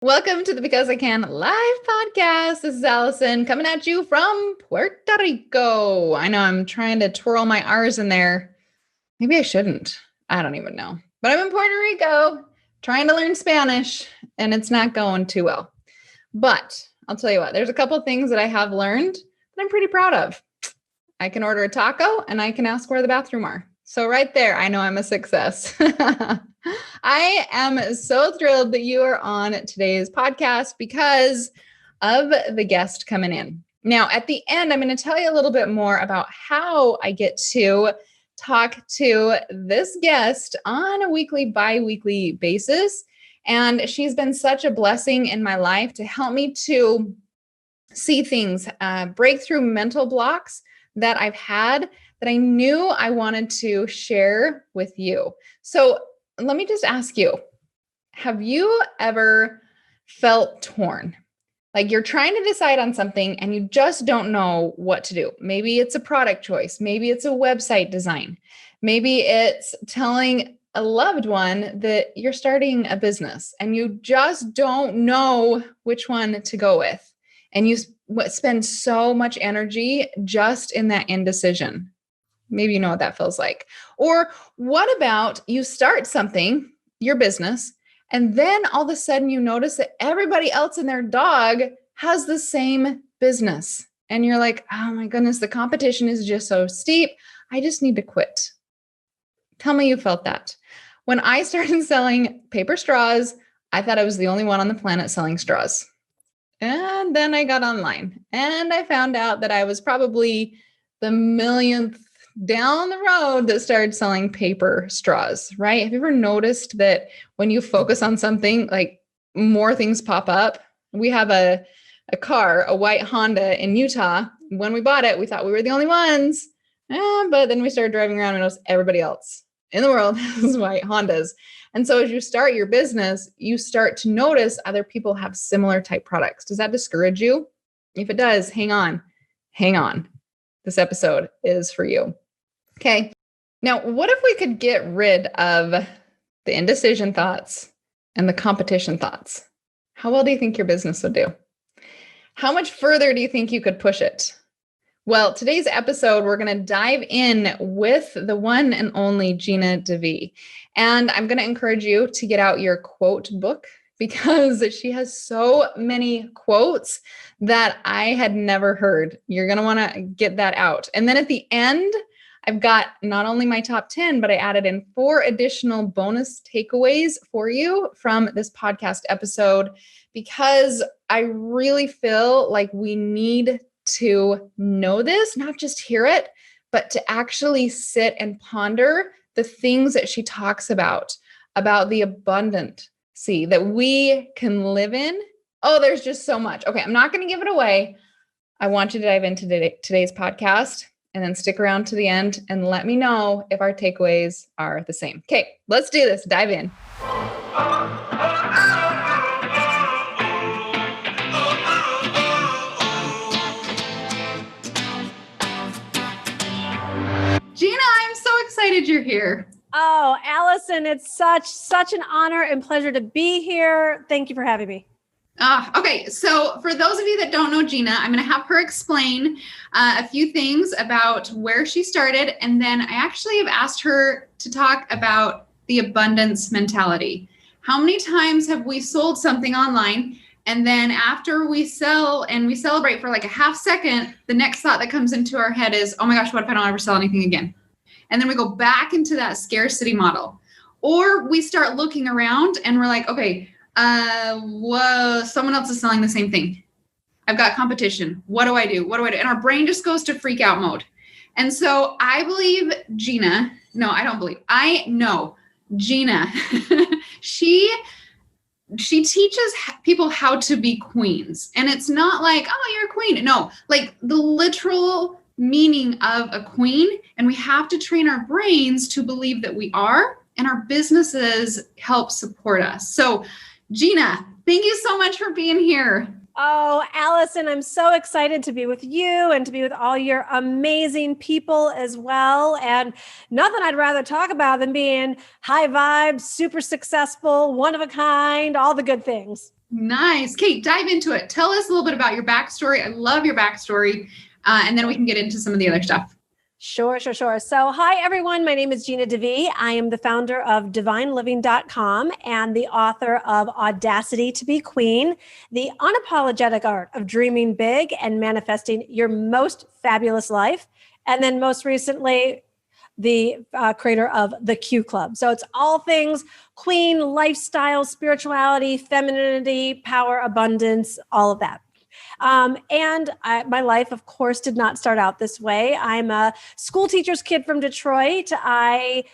Welcome to the Because I Can live podcast. This is Alison coming at you from Puerto Rico. I know I'm trying to twirl my R's in there. Maybe I shouldn't. I don't even know. But I'm in Puerto Rico trying to learn Spanish, and it's not going too well. But I'll tell you what, there's a couple of things that I have learned that I'm pretty proud of. I can order a taco and I can ask where the bathroom are. So right there, I know I'm a success. I am so thrilled that you are on today's podcast because of the guest coming in. Now, at the end, I'm going to tell you a little bit more about how I get to talk to this guest on a weekly, bi-weekly basis. And she's been such a blessing in my life to help me to see things, break through mental blocks that I've had that I knew I wanted to share with you. So let me just ask you, have you ever felt torn? Like you're trying to decide on something and you just don't know what to do. Maybe it's a product choice. Maybe it's a website design. Maybe it's telling a loved one that you're starting a business and you just don't know which one to go with. And you spend so much energy just in that indecision. Maybe you know what that feels like. Or what about you start something, your business, and then all of a sudden you notice that everybody else and their dog has the same business. And you're like, oh my goodness, the competition is just so steep. I just need to quit. Tell me you felt that. When I started selling paper straws, I thought I was the only one on the planet selling straws. And then I got online and I found out that I was probably the millionth down the road that started selling paper straws, right? Have you ever noticed that when you focus on something, like more things pop up? We have a car, a white Honda in Utah. When we bought it, we thought we were the only ones. But then we started driving around and noticed everybody else in the world has white Hondas. And so as you start your business, you start to notice other people have similar type products. Does that discourage you? If it does, hang on. This episode is for you. Okay. Now, what if we could get rid of the indecision thoughts and the competition thoughts? How well do you think your business would do? How much further do you think you could push it? Well, today's episode, we're going to dive in with the one and only Gina DeVee. And I'm going to encourage you to get out your quote book because she has so many quotes that I had never heard. You're going to want to get that out. And then at the end, I've got not only my top 10, but I added in 4 additional bonus takeaways for you from this podcast episode because I really feel like we need to know this, not just hear it, but to actually sit and ponder the things that she talks about the abundancy that we can live in. Oh, there's just so much. Okay, I'm not going to give it away. I want you to dive into today's podcast and then stick around to the end and let me know if our takeaways are the same. Okay, let's do this. Dive in. Gina, I'm so excited you're here. Oh, Alison, it's such an honor and pleasure to be here. Thank you for having me. Okay, so for those of you that don't know Gina, I'm going to have her explain a few things about where she started, and then I actually have asked her to talk about the abundance mentality. How many times have we sold something online, and then after we sell and we celebrate for like a half second, the next thought that comes into our head is, oh my gosh, what if I don't ever sell anything again? And then we go back into that scarcity model. Or we start looking around and we're like, okay, whoa, someone else is selling the same thing. I've got competition. What do I do? And our brain just goes to freak out mode. And so I believe Gina, I know Gina, she teaches people how to be queens. And it's not like, oh, you're a queen. No, like the literal meaning of a queen. And we have to train our brains to believe that we are, and our businesses help support us. So Gina, thank you so much for being here. Oh, Alison, I'm so excited to be with you and to be with all your amazing people as well. And nothing I'd rather talk about than being high vibes, super successful, one of a kind, all the good things. Nice. Kate, dive into it. Tell us a little bit about your backstory. I love your backstory. And then we can get into some of the other stuff. Sure. So hi, everyone. My name is Gina DeVee. I am the founder of divineliving.com and the author of Audacity to be Queen, the unapologetic art of dreaming big and manifesting your most fabulous life. And then most recently, the creator of the Q Club. So it's all things queen, lifestyle, spirituality, femininity, power, abundance, all of that. My life, of course, did not start out this way. I'm a school teacher's kid from Detroit. I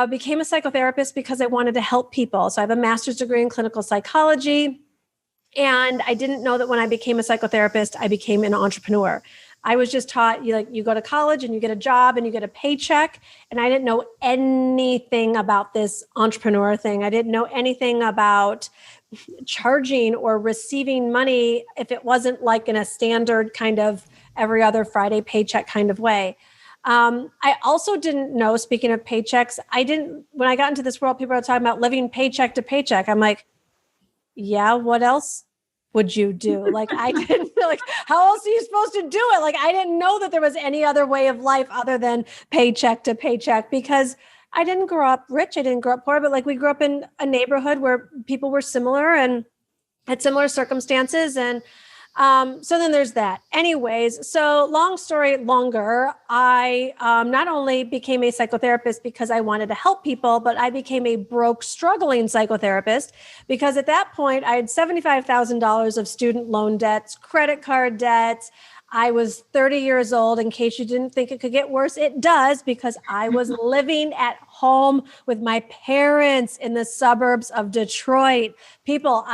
became a psychotherapist because I wanted to help people. So I have a master's degree in clinical psychology. And I didn't know that when I became a psychotherapist, I became an entrepreneur. I was just taught you go to college and you get a job and you get a paycheck. And I didn't know anything about this entrepreneur thing. I didn't know anything about charging or receiving money if it wasn't like in a standard kind of every other Friday paycheck kind of way. I also didn't know, speaking of paychecks, when I got into this world, people are talking about living paycheck to paycheck. I'm like, yeah, what else would you do? Like, I didn't like, how else are you supposed to do it? Like, I didn't know that there was any other way of life other than paycheck to paycheck, because I didn't grow up rich. I didn't grow up poor, but like we grew up in a neighborhood where people were similar and had similar circumstances. And so then there's that. Anyways, so long story longer, I not only became a psychotherapist because I wanted to help people, but I became a broke, struggling psychotherapist because at that point I had $75,000 of student loan debts, credit card debts. I was 30 years old. In case you didn't think it could get worse, it does, because I was living at home with my parents in the suburbs of Detroit. People,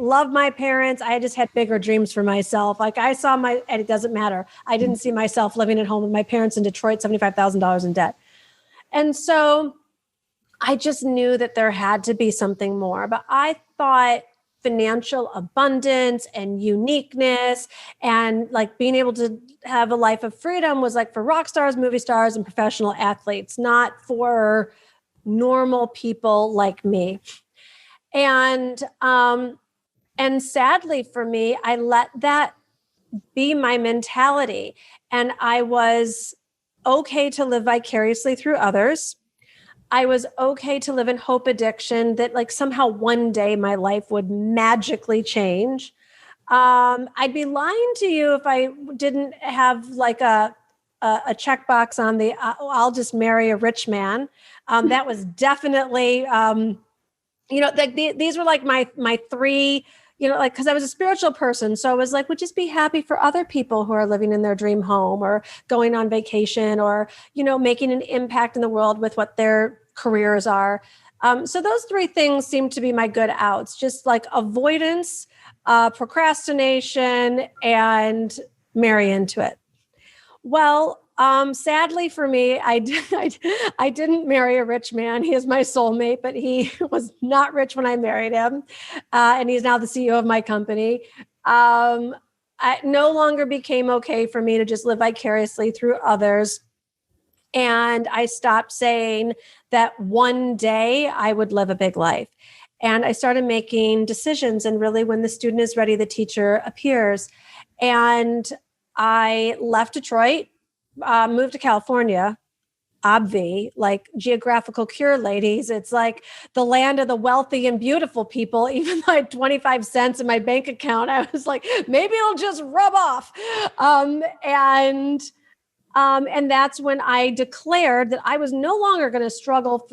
loved my parents. I just had bigger dreams for myself. Like and it doesn't matter. I didn't see myself living at home with my parents in Detroit, $75,000 in debt. And so I just knew that there had to be something more, but I thought financial abundance and uniqueness and like being able to have a life of freedom was like for rock stars, movie stars, and professional athletes, not for normal people like me. And sadly for me, I let that be my mentality. And I was okay to live vicariously through others. I was okay to live in hope addiction that like somehow one day my life would magically change. I'd be lying to you if I didn't have like a checkbox on the I'll just marry a rich man. That was definitely these were like my three, like, because I was a spiritual person. So I was like, would just be happy for other people who are living in their dream home or going on vacation or, making an impact in the world with what their careers are. So those three things seem to be my good outs, just like avoidance, procrastination, and marry into it. Well, sadly for me, I didn't marry a rich man. He is my soulmate, but he was not rich when I married him. And he's now the CEO of my company. It no longer became okay for me to just live vicariously through others. And I stopped saying that one day I would live a big life. And I started making decisions. And really, when the student is ready, the teacher appears. And I left Detroit, moved to California, like geographical cure, ladies. It's like the land of the wealthy and beautiful people. Even though I had 25 cents in my bank account, I was like, maybe it'll just rub off. And that's when I declared that I was no longer going to struggle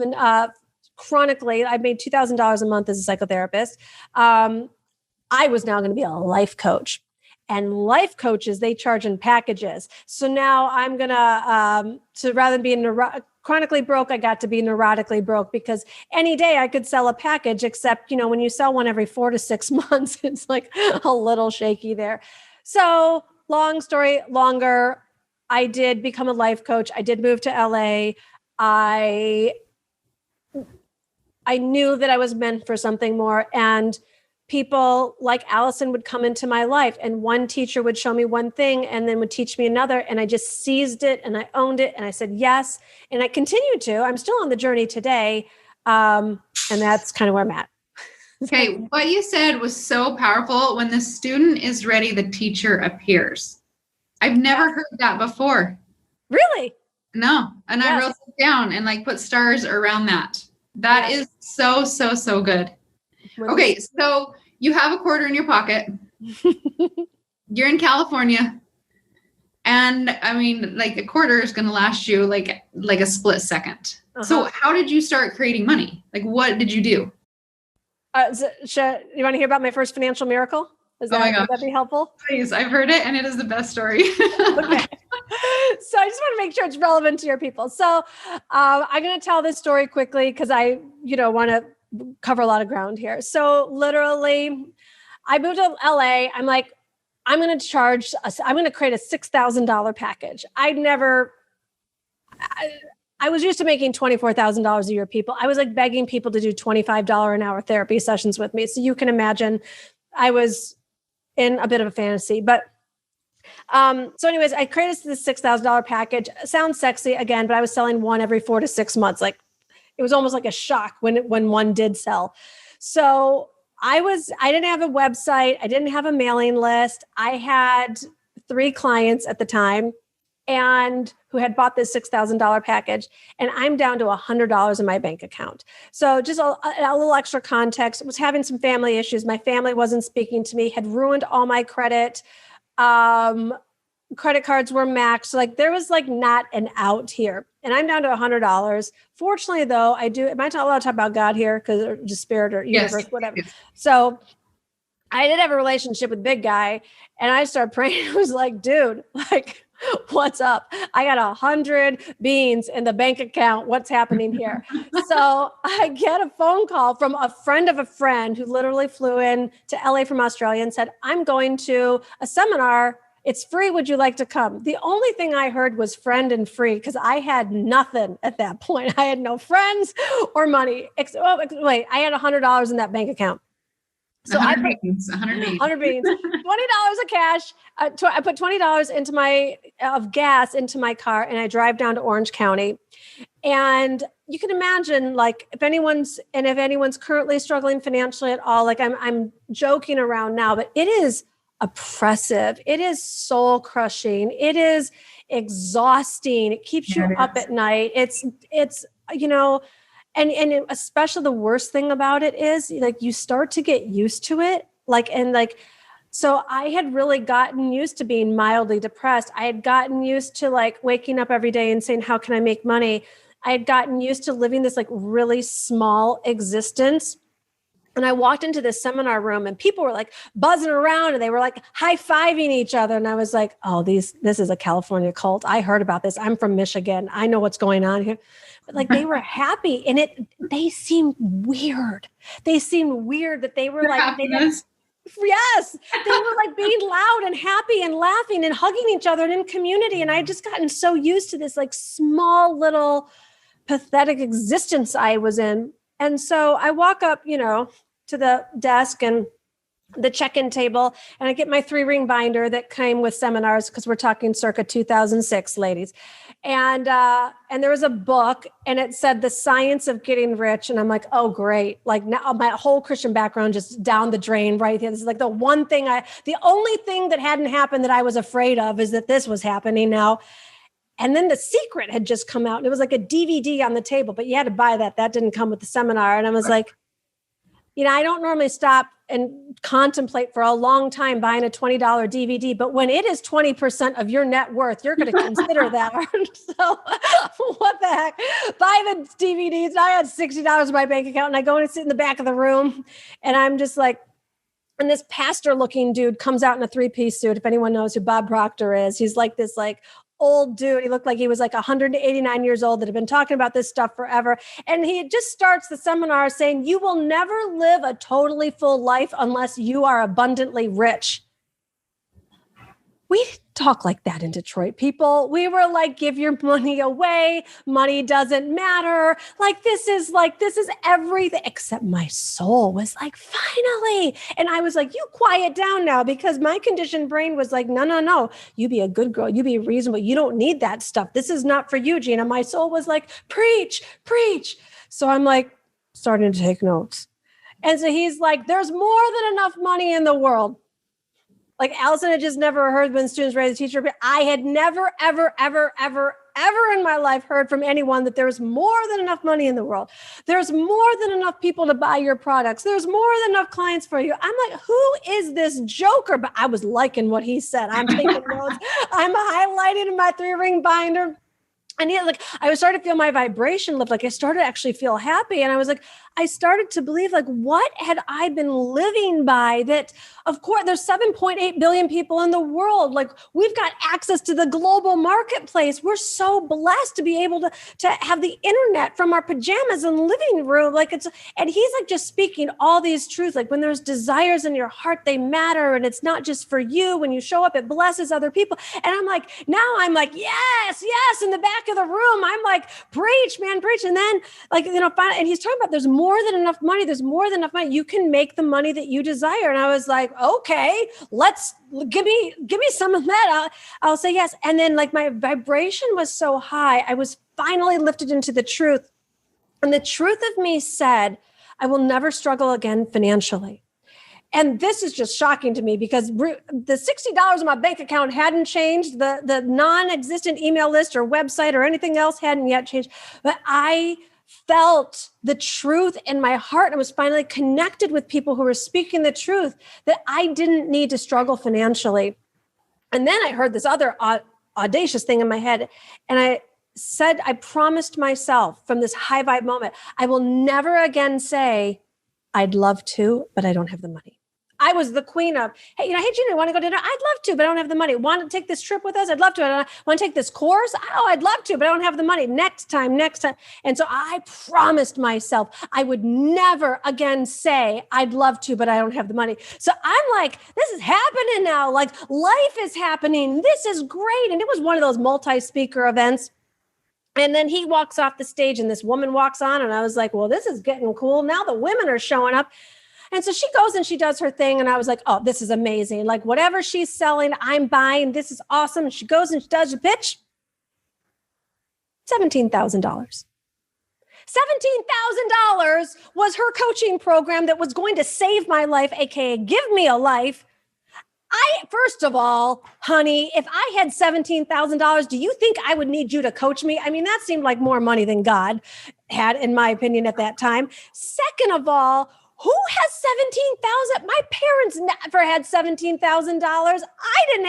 chronically. I made $2,000 a month as a psychotherapist. I was now going to be a life coach. And life coaches, they charge in packages. So now I'm going to, so rather than being chronically broke, I got to be neurotically broke, because any day I could sell a package, except, when you sell one every 4 to 6 months, it's like a little shaky there. So long story longer, I did become a life coach. I did move to LA. I knew that I was meant for something more. And people like Alison would come into my life, and one teacher would show me one thing and then would teach me another. And I just seized it and I owned it. And I said, yes. And I continue to. I'm still on the journey today. And that's kind of where I'm at. Okay, what you said was so powerful. When the student is ready, the teacher appears. I've never heard that before. Really? No. And I wrote it down and like put stars around that. That is so, so, so good. Okay, so you have a quarter in your pocket. You're in California. And I mean, like a quarter is going to last you like a split second. So how did you start creating money? Like, what did you do? You want to hear about my first financial miracle? Would that be helpful? Please, I've heard it and it is the best story. Okay. So I just want to make sure it's relevant to your people. So I'm going to tell this story quickly because I, want to cover a lot of ground here. So literally, I moved to LA. I'm like, I'm going to create a $6,000 package. I was used to making $24,000 a year, people. I was like begging people to do $25 an hour therapy sessions with me. So you can imagine I was in a bit of a fantasy, but so anyways, I created this $6,000 package. Sounds sexy again, but I was selling one every 4 to 6 months. Like it was almost like a shock when one did sell. So I didn't have a website. I didn't have a mailing list. I had 3 clients at the time and who had bought this $6,000 package, and I'm down to $100 in my bank account. So just a little extra context. I was having some family issues. My family wasn't speaking to me, had ruined all my credit. Credit cards were maxed. Like there was like not an out here, and I'm down to $100. Fortunately though, am I not allowed to talk about God here? Cause just spirit or universe, whatever. Yes. So I did have a relationship with big guy, and I started praying. I was like, dude, like, what's up? I got 100 beans in the bank account. What's happening here? So I get a phone call from a friend of a friend who literally flew in to LA from Australia and said, I'm going to a seminar. It's free. Would you like to come? The only thing I heard was friend and free because I had nothing at that point. I had no friends or money. Wait, I had $100 in that bank account. So 100 beans, $20 of cash. I put $20 of gas into my car, and I drive down to Orange County. And you can imagine, like, if anyone's currently struggling financially at all, like I'm joking around now, but it is oppressive. It is soul crushing. It is exhausting. It keeps you up at night. It's And especially the worst thing about it is like you start to get used to it. So I had really gotten used to being mildly depressed. I had gotten used to like waking up every day and saying, how can I make money? I had gotten used to living this like really small existence. And I walked into this seminar room and people were like buzzing around and they were like high-fiving each other. And I was like, oh, this is a California cult. I heard about this. I'm from Michigan. I know what's going on here. But like they were happy, and they seemed weird. They seemed weird that they were like, yes, they were like being loud and happy and laughing and hugging each other and in community. And I had just gotten so used to this like small little pathetic existence I was in. And so I walk up, to the desk and the check-in table, and I get my 3-ring binder that came with seminars, because we're talking circa 2006, ladies. And there was a book, and it said The Science of Getting Rich. And I'm like, oh, great. Like now my whole Christian background just down the drain right here. This is like the only thing that hadn't happened that I was afraid of is that this was happening now. And then The Secret had just come out, and it was like a DVD on the table, but you had to buy that. That didn't come with the seminar. And I was like, I don't normally stop and contemplate for a long time buying a $20 DVD, but when it is 20% of your net worth, you're going to consider that. So what the heck? Buy the DVDs. I had $60 in my bank account, and I go and sit in the back of the room, and I'm just like, and this pastor looking dude comes out in a 3-piece suit. If anyone knows who Bob Proctor is, he's like this like old dude. He looked like he was like 189 years old that had been talking about this stuff forever. And he just starts the seminar saying, you will never live a totally full life unless you are abundantly rich. We talk like that in Detroit, people. We were like, give your money away. Money doesn't matter. Like, this is everything, except my soul was like, finally. And I was like, you quiet down now, because my conditioned brain was like, no. You be a good girl. You be reasonable. You don't need that stuff. This is not for you, Gina. My soul was like, preach. So I'm like starting to take notes. And so he's like, there's more than enough money in the world. Like Alison had just never heard when students ready to teach her. I had never, ever, ever, ever, ever in my life heard from anyone that there's more than enough money in the world. There's more than enough people to buy your products. There's more than enough clients for you. I'm like, who is this joker? But I was liking what he said. I'm taking notes. I'm highlighting in my 3-ring binder. And he like, I was starting to feel my vibration lift. Like I started to actually feel happy. And I was like, I started to believe like, what had I been living by that? Of course, there's 7.8 billion people in the world. Like we've got access to the global marketplace. We're so blessed to be able to have the internet from our pajamas and living room. Like and he's like just speaking all these truths. Like when there's desires in your heart, they matter. And it's not just for you. When you show up, it blesses other people. And I'm like, yes, in the back of the room. I'm like, preach, man, preach. And then like, and he's talking about there's more than enough money. There's more than enough money. You can make the money that you desire. And I was like, okay, let's give me some of that. I'll say yes. And then like my vibration was so high. I was finally lifted into the truth. And the truth of me said, I will never struggle again financially. And this is just shocking to me because the $60 in my bank account hadn't changed. The non-existent email list or website or anything else hadn't yet changed. But I felt the truth in my heart. I was finally connected with people who were speaking the truth that I didn't need to struggle financially. And then I heard this other audacious thing in my head. And I said, I promised myself from this high vibe moment, I will never again say, I'd love to, but I don't have the money. I was the queen of, hey, Gina, you want to go to dinner? I'd love to, but I don't have the money. Want to take this trip with us? I'd love to. I want to take this course? Oh, I'd love to, but I don't have the money. Next time. And so I promised myself I would never again say, I'd love to, but I don't have the money. So I'm like, this is happening now. Like life is happening. This is great. And it was one of those multi-speaker events. And then he walks off the stage and this woman walks on. And I was like, well, this is getting cool. Now the women are showing up. And so she goes and she does her thing. And I was like, oh, this is amazing. Like whatever she's selling, I'm buying. This is awesome. And she goes and she does the pitch. $17,000. $17,000 was her coaching program that was going to save my life, AKA give me a life. First of all, honey, if I had $17,000, do you think I would need you to coach me? I mean, that seemed like more money than God had, in my opinion, at that time. Second of all, who has $17,000? My parents never had $17,000. I didn't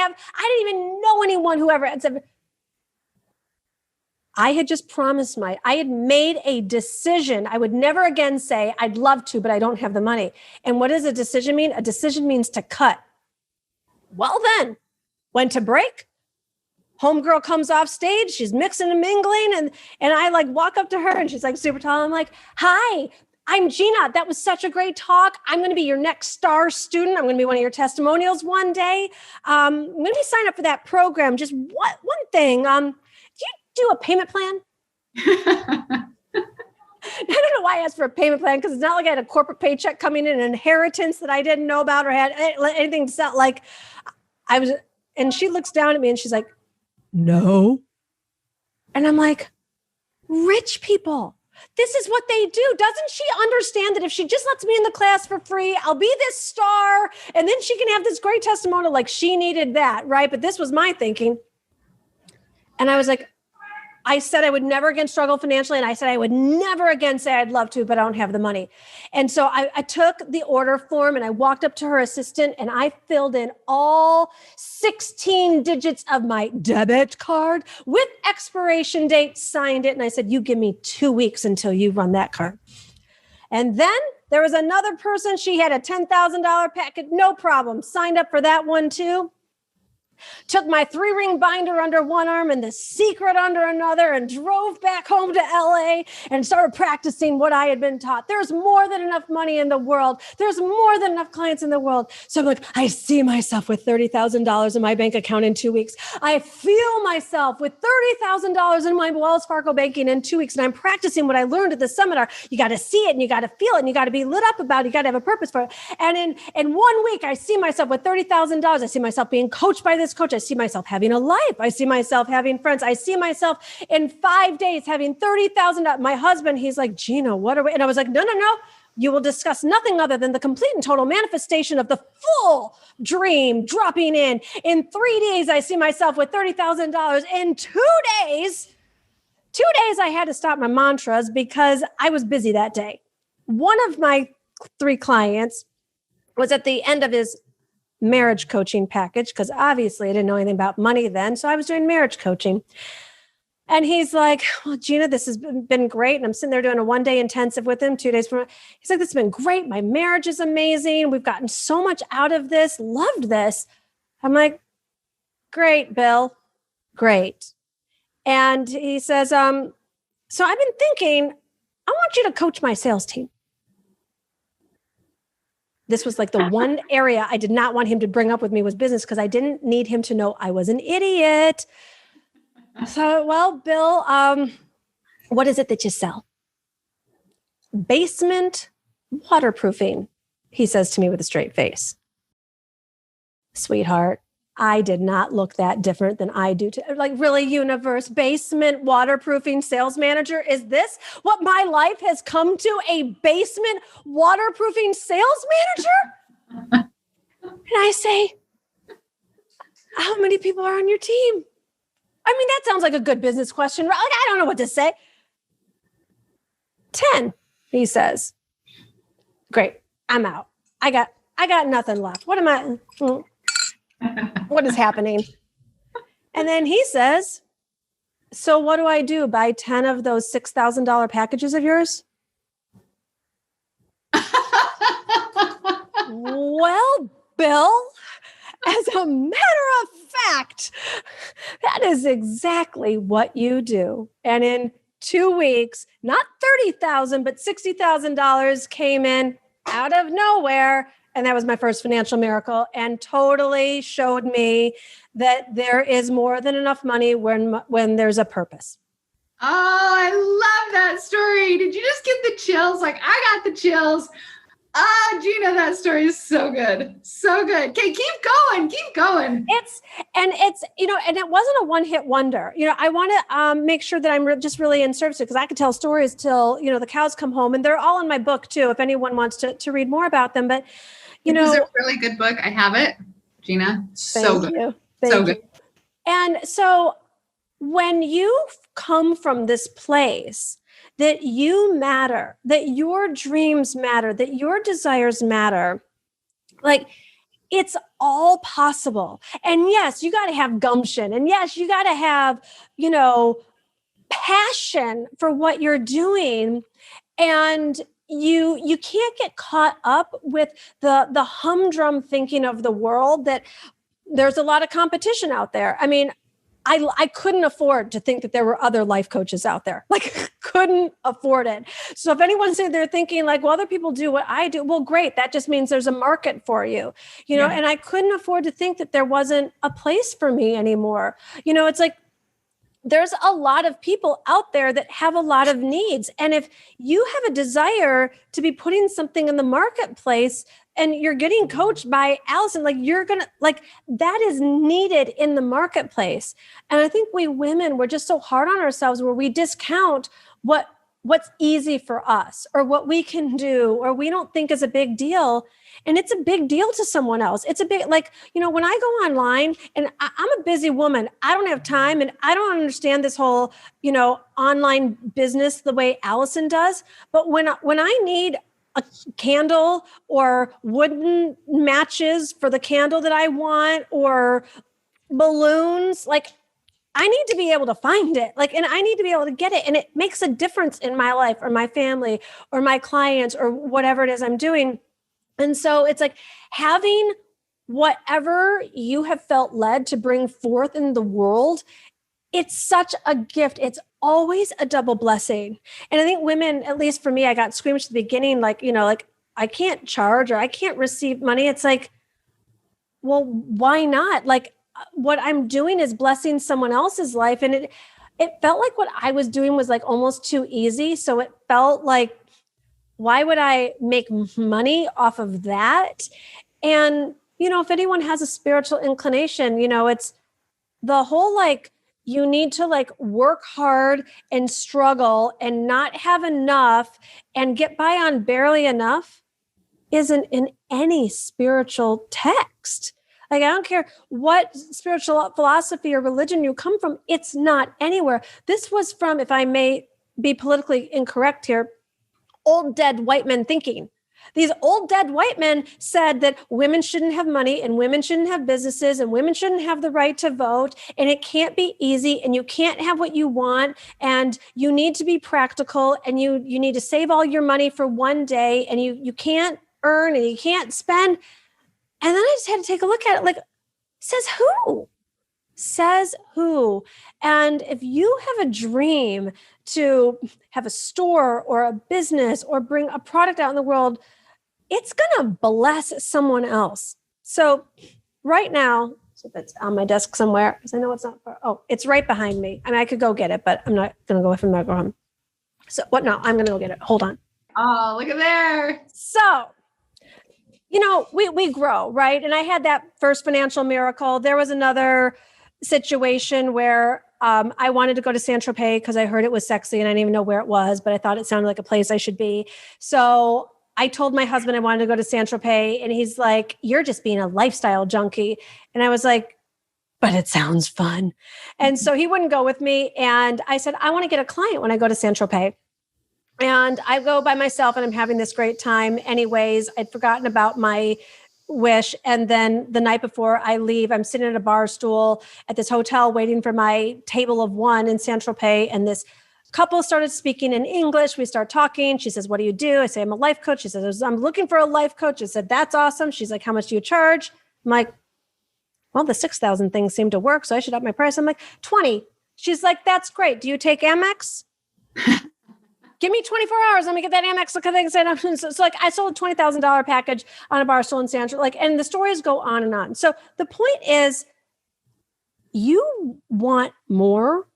even know anyone who ever had $17,000. I had just promised I had made a decision. I would never again say, I'd love to, but I don't have the money. And what does a decision mean? A decision means to cut. Well, then went to break. Homegirl comes off stage. She's mixing and mingling. And I like walk up to her and she's like super tall. I'm like, hi, I'm Gina. That was such a great talk. I'm going to be your next star student. I'm going to be one of your testimonials one day. When we sign up for that program, just one thing. Do you do a payment plan? I don't know why I asked for a payment plan because it's not like I had a corporate paycheck coming in, an inheritance that I didn't know about or had anything to sell. Like I was, and she looks down at me and she's like, no. And I'm like, rich people. This is what they do. Doesn't she understand that if she just lets me in the class for free, I'll be this star and then she can have this great testimonial? Like she needed that, right? But this was my thinking. And I was like, I said I would never again struggle financially. And I said I would never again say I'd love to, but I don't have the money. And so I took the order form and I walked up to her assistant and I filled in all 16 digits of my debit card with expiration date, signed it. And I said, you give me 2 weeks until you run that card. And then there was another person. She had a $10,000 packet. No problem. Signed up for that one too. Took my 3-ring binder under one arm and the secret under another and drove back home to LA and started practicing what I had been taught. There's more than enough money in the world. There's more than enough clients in the world. So I'm like, I see myself with $30,000 in my bank account in 2 weeks. I feel myself with $30,000 in my Wells Fargo banking in 2 weeks. And I'm practicing what I learned at the seminar. You got to see it and you got to feel it and you got to be lit up about it. You got to have a purpose for it. And in 1 week, I see myself with $30,000. I see myself being coached by this coach. I see myself having a life. I see myself having friends. I see myself in 5 days having $30,000. My husband, he's like, Gina, what are we? And I was like, no. you will discuss nothing other than the complete and total manifestation of the full dream dropping in. In 3 days, I see myself with $30,000. In 2 days, I had to stop my mantras because I was busy that day. One of my 3 clients was at the end of his marriage coaching package, because obviously I didn't know anything about money then. So I was doing marriage coaching. And he's like, well, Gina, this has been great. And I'm sitting there doing a 1-day intensive with him, 2 days from. He's like, this has been great. My marriage is amazing. We've gotten so much out of this. Loved this. I'm like, great, Bill. Great. And he says, so I've been thinking, I want you to coach my sales team. This was like the one area I did not want him to bring up with me was business, because I didn't need him to know I was an idiot. So, well, Bill, what is it that you sell? Basement waterproofing, he says to me with a straight face. Sweetheart, I did not look that different than I do. Like, really, universe, basement waterproofing sales manager? Is this what my life has come to? A basement waterproofing sales manager? And I say, how many people are on your team? I mean, that sounds like a good business question. Like, I don't know what to say. 10, he says. Great. I'm out. I got nothing left. What is happening? And then he says, so what do I do? Buy 10 of those $6,000 packages of yours? Well, Bill, as a matter of fact, that is exactly what you do. And in 2 weeks, not $30,000, but $60,000 came in out of nowhere. And that was my first financial miracle, and totally showed me that there is more than enough money when there's a purpose. Oh, I love that story. Did you just get the chills? Like, I got the chills. Gina, that story is so good. So good. Okay, keep going. Keep going. And it wasn't a one-hit wonder. I want to make sure that I'm just really in service, because I could tell stories till, the cows come home, and they're all in my book too, if anyone wants to read more about them. But, it's a really good book. I have it, Gina. So good. So good. And so when you come from this place that you matter, that your dreams matter, that your desires matter, like, it's all possible. And yes, you got to have gumption. And yes, you got to have, passion for what you're doing. And you can't get caught up with the humdrum thinking of the world that there's a lot of competition out there. I mean, I couldn't afford to think that there were other life coaches out there. Like, couldn't afford it. So if anyone's saying they're thinking like, well, other people do what I do, well, great. That just means there's a market for you, and I couldn't afford to think that there wasn't a place for me anymore. It's like, there's a lot of people out there that have a lot of needs. And if you have a desire to be putting something in the marketplace and you're getting coached by Alison, like, you're going to, like, that is needed in the marketplace. And I think we women, we're just so hard on ourselves where we discount what's easy for us or what we can do, or we don't think is a big deal. And it's a big deal to someone else. It's a big, like, when I go online, and I'm a busy woman, I don't have time, and I don't understand this whole, online business the way Alison does. But when I need a candle or wooden matches for the candle that I want, or balloons, like, I need to be able to find it, like, and I need to be able to get it. And it makes a difference in my life or my family or my clients or whatever it is I'm doing. And so it's like having whatever you have felt led to bring forth in the world. It's such a gift. It's always a double blessing. And I think women, at least for me, I got squeamish at the beginning, like, like, I can't charge or I can't receive money. It's like, well, why not? Like, what I'm doing is blessing someone else's life. And it felt like what I was doing was like almost too easy. So it felt like, why would I make money off of that? And, if anyone has a spiritual inclination, it's the whole, like, you need to like work hard and struggle and not have enough and get by on barely enough isn't in any spiritual text. Like, I don't care what spiritual philosophy or religion you come from, it's not anywhere. This was from, if I may be politically incorrect here, old dead white men thinking. These old dead white men said that women shouldn't have money and women shouldn't have businesses and women shouldn't have the right to vote. And it can't be easy and you can't have what you want. And you need to be practical and you need to save all your money for one day and you can't earn and you can't spend. And then I just had to take a look at it like, says who? Says who? And if you have a dream to have a store or a business or bring a product out in the world, it's going to bless someone else. So right now, so if it's on my desk somewhere, because I know it's not far. Oh, it's right behind me. I mean, I could go get it, but I'm not going to go from there. Go home. So what? No, I'm going to go get it. Hold on. Oh, look at there. So, you know, we grow, right? And I had that first financial miracle. There was another situation where I wanted to go to Saint-Tropez because I heard it was sexy and I didn't even know where it was, but I thought it sounded like a place I should be. So I told my husband I wanted to go to Saint-Tropez and he's like, you're just being a lifestyle junkie. And I was like, but it sounds fun. And so he wouldn't go with me. And I said, I want to get a client when I go to Saint-Tropez. And I go by myself and I'm having this great time. Anyways, I'd forgotten about my wish. And then the night before I leave, I'm sitting at a bar stool at this hotel waiting for my table of one in Saint-Tropez. And this couple started speaking in English. We start talking. She says, what do you do? I say, I'm a life coach. She says, I'm looking for a life coach. I said, that's awesome. She's like, how much do you charge? I'm like, well, the 6,000 things seem to work. So I should up my price. I'm like, 20. She's like, that's great. Do you take Amex? Give me 24 hours. Let me get that Amex. Look at things. So like I sold a $20,000 package on a bar stool in San Diego. Like, and the stories go on and on. So the point is you want more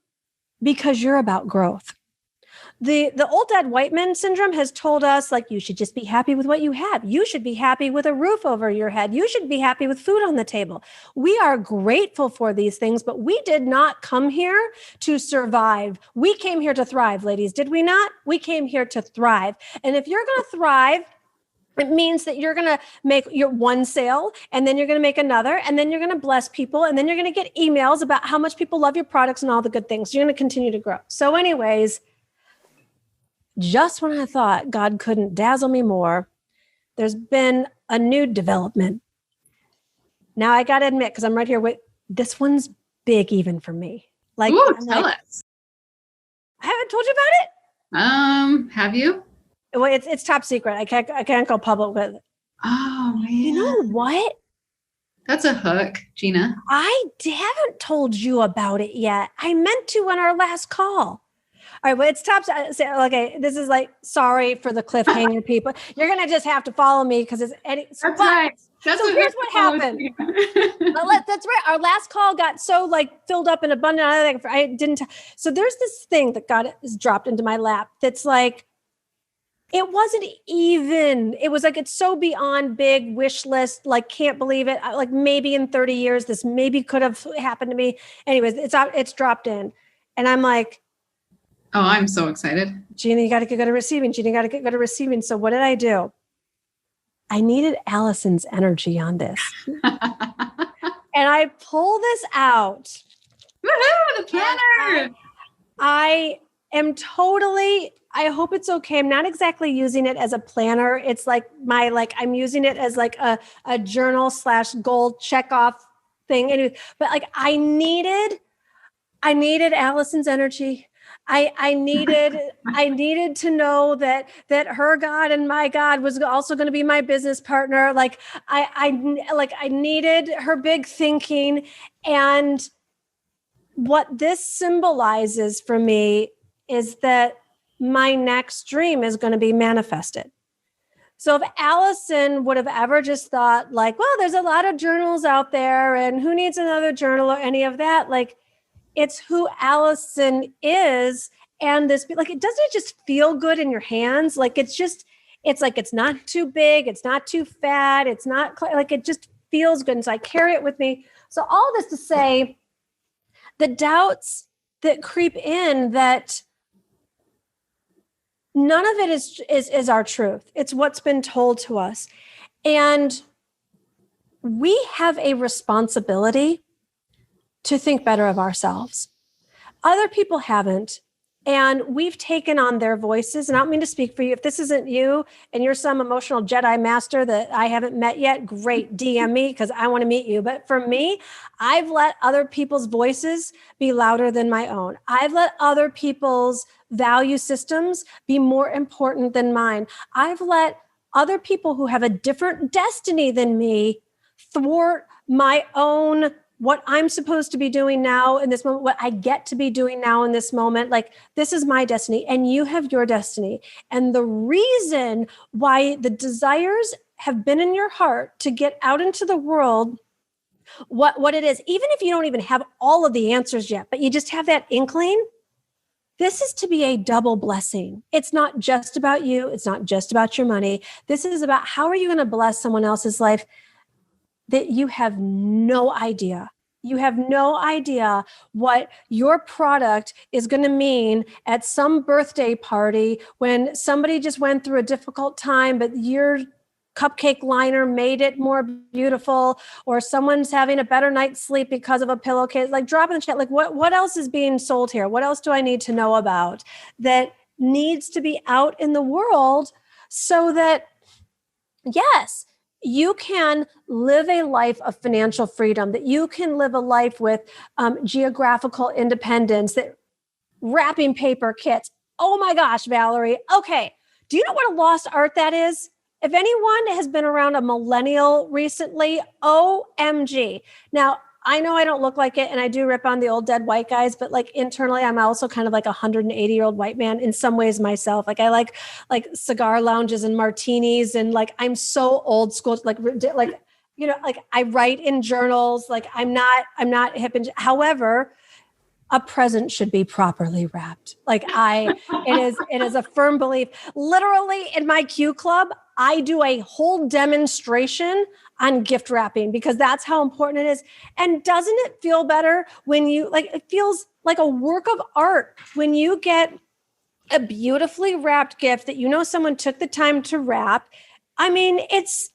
because you're about growth. The old dead white men syndrome has told us like, you should just be happy with what you have. You should be happy with a roof over your head. You should be happy with food on the table. We are grateful for these things, but we did not come here to survive. We came here to thrive, ladies. Did we not? We came here to thrive. And if you're going to thrive, it means that you're going to make your one sale and then you're going to make another and then you're going to bless people and then you're going to get emails about how much people love your products and all the good things. You're going to continue to grow. So anyways, just when I thought God couldn't dazzle me more, there's been a new development. Now I got to admit, because I'm right here with this one's big even for me. Like, ooh, tell us. I haven't told you about it. Have you? Well, it's top secret. I can't go public with it. Oh man. You know what? That's a hook, Gina. I haven't told you about it yet. I meant to on our last call. All right, well, it's top. Okay, this is like, sorry for the cliffhanger, people. You're going to just have to follow me because it's Eddie. That's right. So here's what happened. That's right. Our last call got so like filled up and abundant. I didn't. So there's this thing that is dropped into my lap. That's like, it wasn't even, it was like, it's so beyond big wish list. Like, can't believe it. Like maybe in 30 years, this maybe could have happened to me. Anyways, it's dropped in. And I'm like, oh, I'm so excited. Gina, you got to go to receiving. Gina, you got to go to receiving. So what did I do? I needed Alison's energy on this. And I pull this out. Woohoo, the planner. I am totally, I hope it's okay. I'm not exactly using it as a planner. It's like I'm using it as like a journal / goal check off thing. Anyway, but like I needed Alison's energy. I needed to know that her God and my God was also going to be my business partner. Like I needed her big thinking. And what this symbolizes for me is that my next dream is going to be manifested. So if Alison would have ever just thought like, well, there's a lot of journals out there and who needs another journal or any of that, like, it's who Alison is. And this, like, it doesn't just feel good in your hands. Like, it's like, it's not too big. It's not too fat. It's not like, it just feels good. And so I carry it with me. So all this to say the doubts that creep in, that none of it is our truth. It's what's been told to us. And we have a responsibility to think better of ourselves. Other people haven't. And we've taken on their voices. And I don't mean to speak for you. If this isn't you and you're some emotional Jedi master that I haven't met yet, great, DM me because I want to meet you. But for me, I've let other people's voices be louder than my own. I've let other people's value systems be more important than mine. I've let other people who have a different destiny than me thwart my own, what I'm supposed to be doing now in this moment, what I get to be doing now in this moment. Like, this is my destiny and you have your destiny. And the reason why the desires have been in your heart to get out into the world, what it is, even if you don't even have all of the answers yet, but you just have that inkling, this is to be a double blessing. It's not just about you. It's not just about your money. This is about how are you going to bless someone else's life that you have no idea. You have no idea what your product is going to mean at some birthday party when somebody just went through a difficult time, but your cupcake liner made it more beautiful, or someone's having a better night's sleep because of a pillowcase. Like, drop in the chat. Like, what else is being sold here? What else do I need to know about that needs to be out in the world so that, yes, you can live a life of financial freedom, that you can live a life with geographical independence, that wrapping paper kits. Oh my gosh, Valerie. Okay. Do you know what a lost art that is? If anyone has been around a millennial recently, OMG. Now, I know I don't look like it and I do rip on the old dead white guys, but like internally, I'm also kind of like a 180-year-old white man in some ways myself. Like, I like cigar lounges and martinis, and like, I'm so old school, like, you know, like I write in journals. Like, I'm not hip. And however, a present should be properly wrapped. Like, it is a firm belief. Literally in my Q Club, I do a whole demonstration on gift wrapping because that's how important it is. And doesn't it feel better when you, like, it feels like a work of art when you get a beautifully wrapped gift that you know someone took the time to wrap. I mean, it's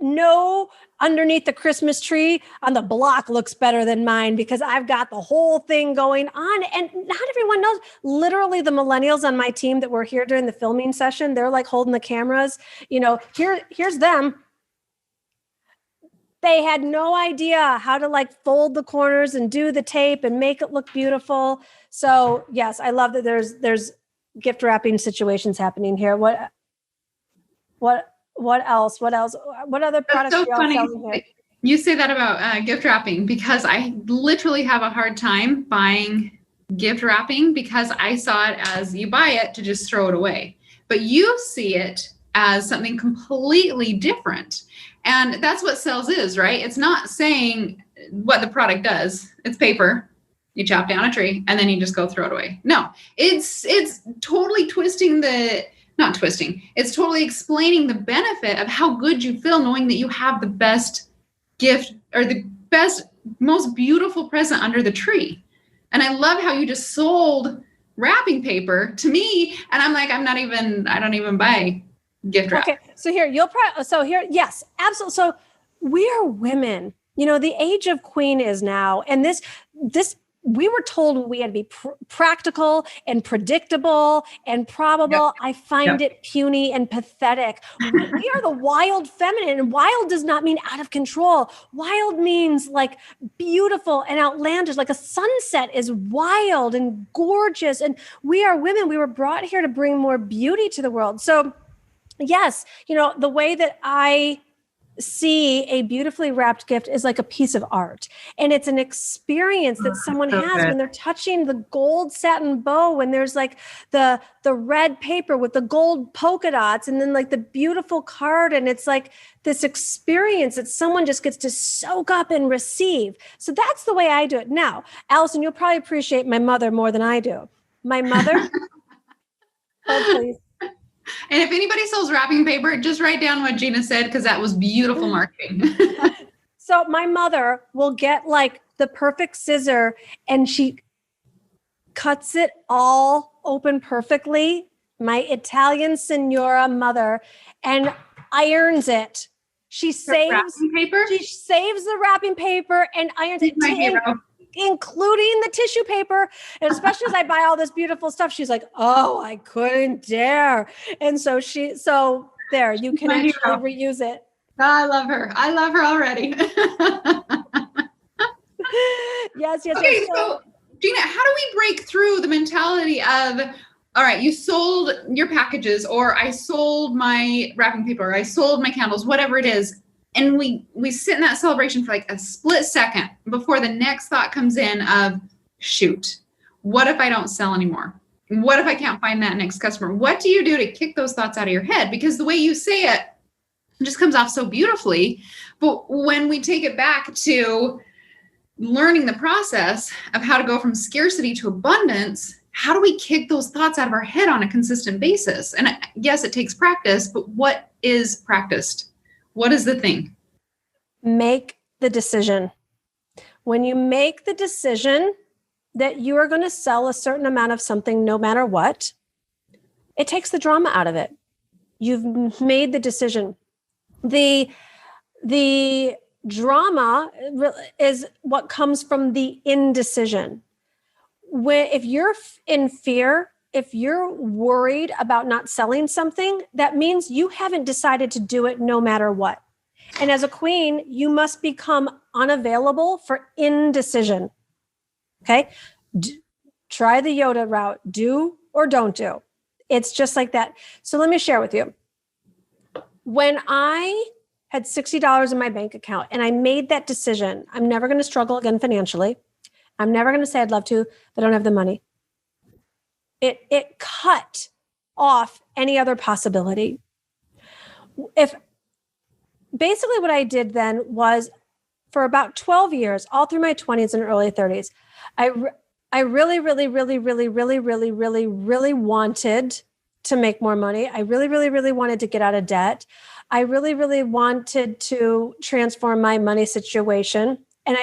no underneath the Christmas tree on the block looks better than mine because I've got the whole thing going on. And not everyone knows. Literally, the millennials on my team that were here during the filming session, they're like holding the cameras. You know, here's them. They had no idea how to like fold the corners and do the tape and make it look beautiful. So yes, I love that there's gift wrapping situations happening here. What else? What other products are y'all selling here? You say that about gift wrapping because I literally have a hard time buying gift wrapping because I saw it as you buy it to just throw it away. But you see it as something completely different. And that's what sales is, right? It's not saying what the product does. It's paper. You chop down a tree and then you just go throw it away. No, it's totally it's totally explaining the benefit of how good you feel knowing that you have the best gift or the best, most beautiful present under the tree. And I love how you just sold wrapping paper to me. And I'm like, I don't even buy gift wrap. Okay. So here, yes, absolutely. So we are women, you know, the age of queen is now. And this, we were told we had to be practical and predictable and probable. Yep. I find it puny and pathetic. We are the wild feminine, and wild does not mean out of control. Wild means like beautiful and outlandish, like a sunset is wild and gorgeous. And we are women. We were brought here to bring more beauty to the world. So yes, you know, the way that I see a beautifully wrapped gift is like a piece of art. And it's an experience that someone has when they're touching the gold satin bow, when there's like the red paper with the gold polka dots and then like the beautiful card. And it's like this experience that someone just gets to soak up and receive. So that's the way I do it. Now, Alison, you'll probably appreciate my mother more than I do. My mother, hold please. And if anybody sells wrapping paper, just write down what Gina said, because that was beautiful marketing. So my mother will get like the perfect scissor and she cuts it all open perfectly, my Italian signora mother, and irons it. She saves the wrapping paper and irons it, including the tissue paper. And especially as I buy all this beautiful stuff, she's like, oh, I couldn't dare. And so there, you can actually reuse it. I love her. I love her already. Yes. Okay, so Gina, how do we break through the mentality of, all right, you sold your packages, or I sold my wrapping paper, or I sold my candles, whatever it is. And we sit in that celebration for like a split second before the next thought comes in of, shoot, what if I don't sell anymore? What if I can't find that next customer? What do you do to kick those thoughts out of your head? Because the way you say it just comes off so beautifully. But when we take it back to learning the process of how to go from scarcity to abundance, how do we kick those thoughts out of our head on a consistent basis? And yes, it takes practice, but what is practiced? What is the thing? Make the decision. When you make the decision that you are going to sell a certain amount of something, no matter what, it takes the drama out of it. You've made the decision. The drama is what comes from the indecision. If you're in fear, if you're worried about not selling something, that means you haven't decided to do it no matter what. And as a queen, you must become unavailable for indecision. Okay? Try the Yoda route. Do or don't do. It's just like that. So let me share with you. When I had $60 in my bank account and I made that decision, I'm never going to struggle again financially. I'm never going to say I'd love to, but I don't have the money. It cut off any other possibility. Basically what I did then was, for about 12 years, all through my 20s and early 30s, I really wanted to make more money. I really wanted to get out of debt. I really wanted to transform my money situation. And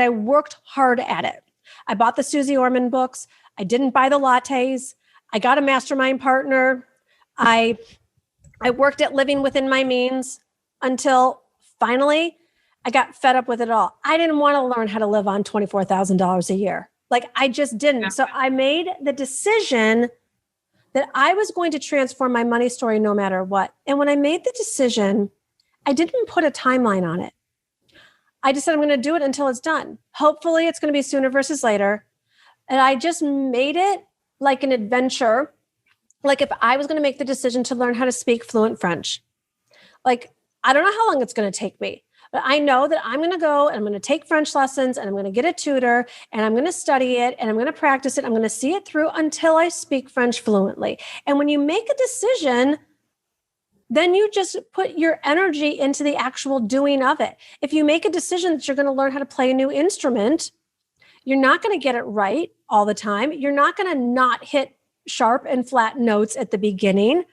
I worked hard at it. I bought the Susie Orman books. I didn't buy the lattes. I got a mastermind partner. I worked at living within my means until finally I got fed up with it all. I didn't want to learn how to live on $24,000 a year. Like, I just didn't. So I made the decision that I was going to transform my money story no matter what. And when I made the decision, I didn't put a timeline on it. I just said, I'm going to do it until it's done. Hopefully it's going to be sooner versus later. And I just made it like an adventure. Like if I was going to make the decision to learn how to speak fluent French, like, I don't know how long it's going to take me, but I know that I'm going to go and I'm going to take French lessons and I'm going to get a tutor and I'm going to study it and I'm going to practice it. I'm going to see it through until I speak French fluently. And when you make a decision, then you just put your energy into the actual doing of it. If you make a decision that you're going to learn how to play a new instrument, you're not going to get it right all the time. You're not going to not hit sharp and flat notes at the beginning.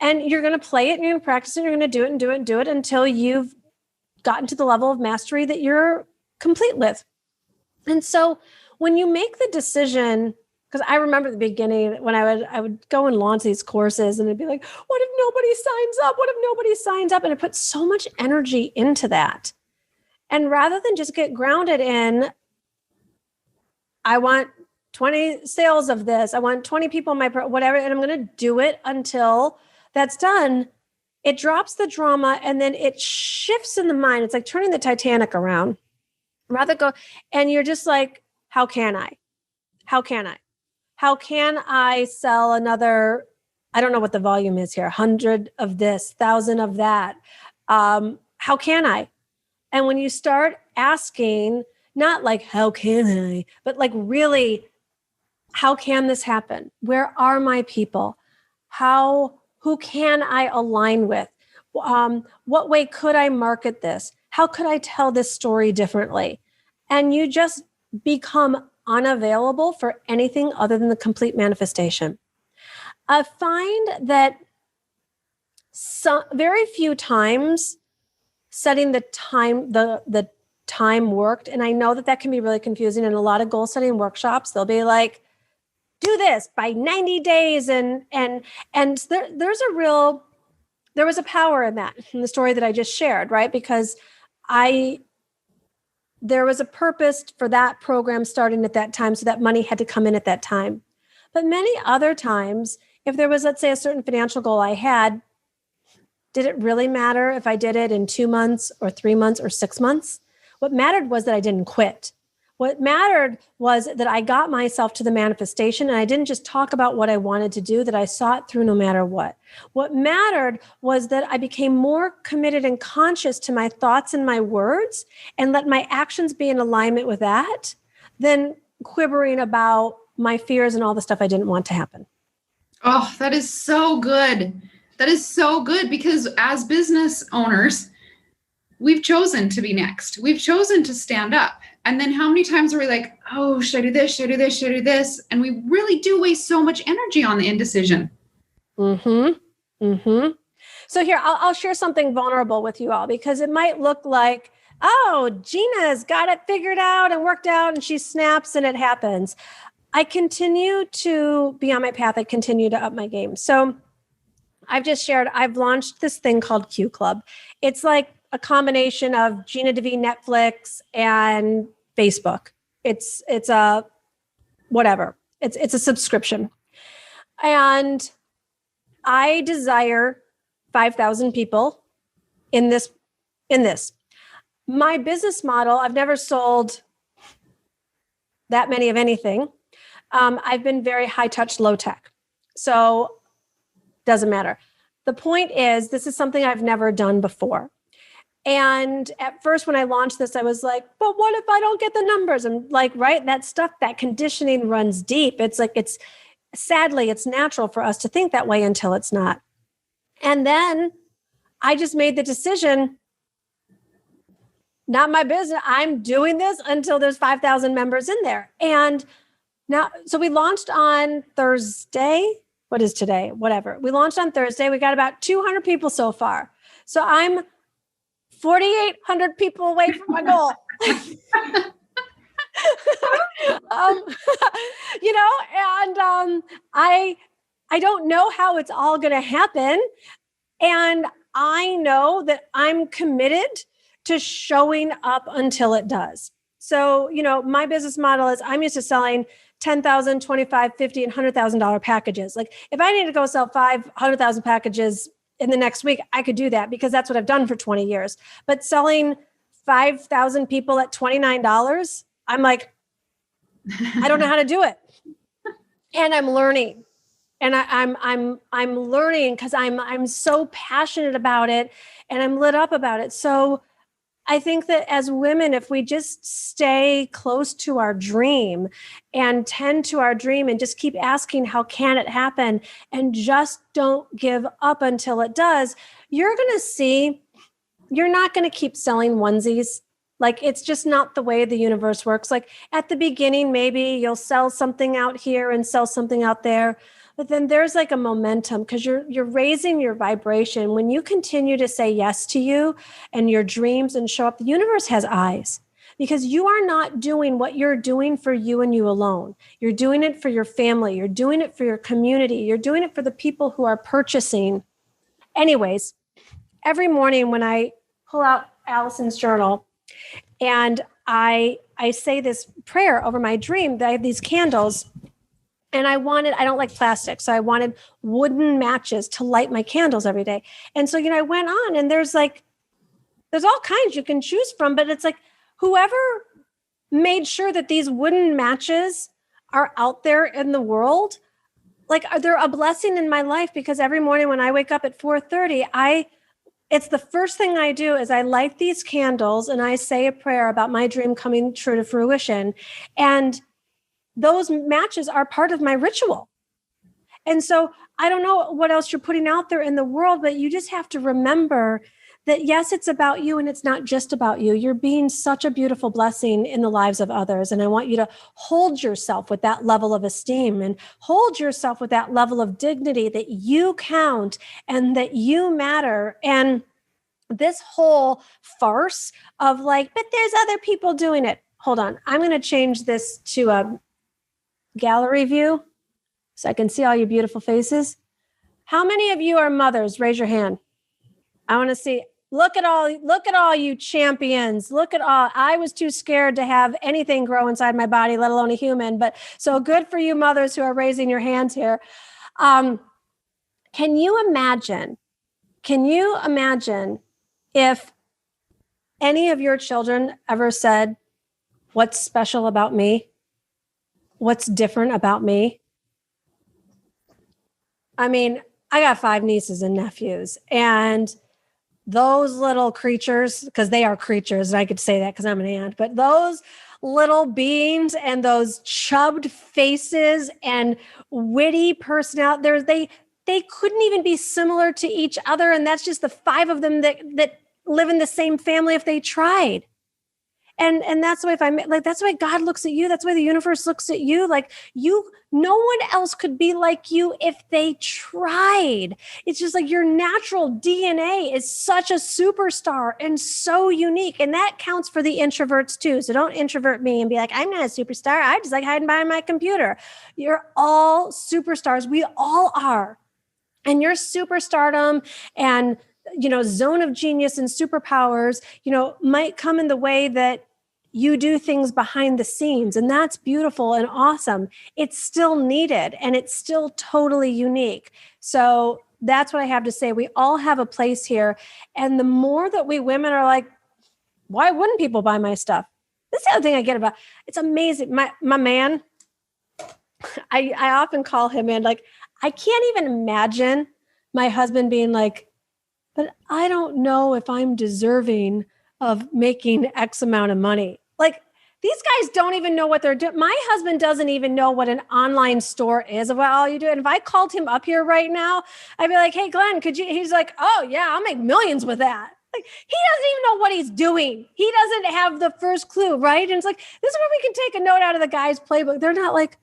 And you're going to play it and you're going to practice it. And you're going to do it and do it and do it until you've gotten to the level of mastery that you're complete with. And so when you make the decision, because I remember at the beginning when I would go and launch these courses and it'd be like, what if nobody signs up? What if nobody signs up? And I put so much energy into that. And rather than just get grounded in, I want 20 sales of this, I want 20 people in my, whatever, and I'm going to do it until that's done. It drops the drama and then it shifts in the mind. It's like turning the Titanic around. Rather go, and you're just like, how can I? How can I? How can I sell another, I don't know what the volume is here, 100 of this, 1,000 of that. How can I? And when you start asking, not like, how can I, but like really, how can this happen? Where are my people? Who can I align with? What way could I market this? How could I tell this story differently? And you just become unavailable for anything other than the complete manifestation. I find that very few times setting the time worked. And I know that that can be really confusing. In a lot of goal setting workshops, they'll be like, do this by 90 days. And there was a power in that, in the story that I just shared, right? Because there was a purpose for that program starting at that time. So that money had to come in at that time. But many other times, if there was, let's say, a certain financial goal I had, did it really matter if I did it in 2 months or 3 months or 6 months? What mattered was that I didn't quit. What mattered was that I got myself to the manifestation, and I didn't just talk about what I wanted to do, that I saw it through no matter what. What mattered was that I became more committed and conscious to my thoughts and my words, and let my actions be in alignment with that, than quibbering about my fears and all the stuff I didn't want to happen. Oh, that is so good. That is so good, because as business owners, we've chosen to be next. We've chosen to stand up. And then how many times are we like, oh, should I do this? Should I do this? Should I do this? And we really do waste so much energy on the indecision. Mm-hmm. Mm-hmm. So here, I'll share something vulnerable with you all, because it might look like, oh, Gina's got it figured out and worked out and she snaps and it happens. I continue to be on my path. I continue to up my game. So I've just shared, I've launched this thing called Q Club. It's like a combination of Gina DeVee, Netflix, and Facebook. It's a whatever. It's a subscription. And I desire 5,000 people in this. My business model, I've never sold that many of anything. I've been very high touch, low tech. So doesn't matter. The point is, this is something I've never done before. And at first, when I launched this, I was like, but what if I don't get the numbers? And like, right, that stuff, that conditioning runs deep. It's like, sadly, it's natural for us to think that way until it's not. And then I just made the decision, not my business. I'm doing this until there's 5,000 members in there. And now, so we launched on Thursday. What is today? Whatever. We launched on Thursday. We got about 200 people so far. So I'm 4,800 people away from my goal. I don't know how it's all going to happen. And I know that I'm committed to showing up until it does. So, my business model is, I'm used to selling $10,000, $25,000, $50,000, and $100,000 packages. Like if I need to go sell 500,000 packages in the next week, I could do that, because that's what I've done for 20 years. But selling 5,000 people at $29, I'm like, I don't know how to do it. And I'm learning. And I'm learning because I'm so passionate about it and I'm lit up about it. So I think that as women, if we just stay close to our dream and tend to our dream and just keep asking, how can it happen? And just don't give up until it does, you're going to see, you're not going to keep selling onesies. Like, it's just not the way the universe works. Like at the beginning, maybe you'll sell something out here and sell something out there. But then there's like a momentum, because you're raising your vibration. When you continue to say yes to you and your dreams and show up, the universe has eyes, because you are not doing what you're doing for you and you alone. You're doing it for your family. You're doing it for your community. You're doing it for the people who are purchasing. Anyways, every morning when I pull out Alison's journal and I say this prayer over my dream, that I have these candles. And I don't like plastic. So I wanted wooden matches to light my candles every day. And so, I went on, and there's all kinds you can choose from, but it's like, whoever made sure that these wooden matches are out there in the world, like, they're a blessing in my life, because every morning when I wake up at 4:30, it's the first thing I do is I light these candles and I say a prayer about my dream coming true to fruition. And those matches are part of my ritual. And so I don't know what else you're putting out there in the world, but you just have to remember that, yes, it's about you, and it's not just about you. You're being such a beautiful blessing in the lives of others. And I want you to hold yourself with that level of esteem, and hold yourself with that level of dignity, that you count and that you matter. And this whole farce of like, but there's other people doing it. Hold on. I'm going to change this to a gallery view so I can see all your beautiful faces. How many of you are mothers? Raise your hand. I want to see. Look at all you champions. Look at all. I was too scared to have anything grow inside my body, let alone a human. But so good for you mothers who are raising your hands here. Can you imagine if any of your children ever said, what's special about me? What's different about me? I mean, I got 5 nieces and nephews, and those little creatures, because they are creatures, and I could say that because I'm an aunt, but those little beings and those chubbed faces and witty personality, they couldn't even be similar to each other. And that's just the 5 of them that live in the same family if they tried. And that's the way that's the way God looks at you. That's the way the universe looks at you. Like no one else could be like you if they tried. It's just like your natural DNA is such a superstar and so unique. And that counts for the introverts too. So don't introvert me and be like, I'm not a superstar. I just like hiding behind my computer. You're all superstars. We all are. And your superstardom and zone of genius and superpowers, might come in the way that you do things behind the scenes. And that's beautiful and awesome. It's still needed and it's still totally unique. So that's what I have to say. We all have a place here. And the more that we women are like, why wouldn't people buy my stuff? This is the other thing I get about. It's amazing. My man, I often call him in, like, I can't even imagine my husband being like, but I don't know if I'm deserving of making X amount of money. Like, these guys don't even know what they're doing. My husband doesn't even know what an online store is, of what all you do. And if I called him up here right now, I'd be like, hey, Glenn, he's like, oh yeah, I'll make millions with that. Like, he doesn't even know what he's doing. He doesn't have the first clue, right? And it's like, this is where we can take a note out of the guy's playbook. They're not like,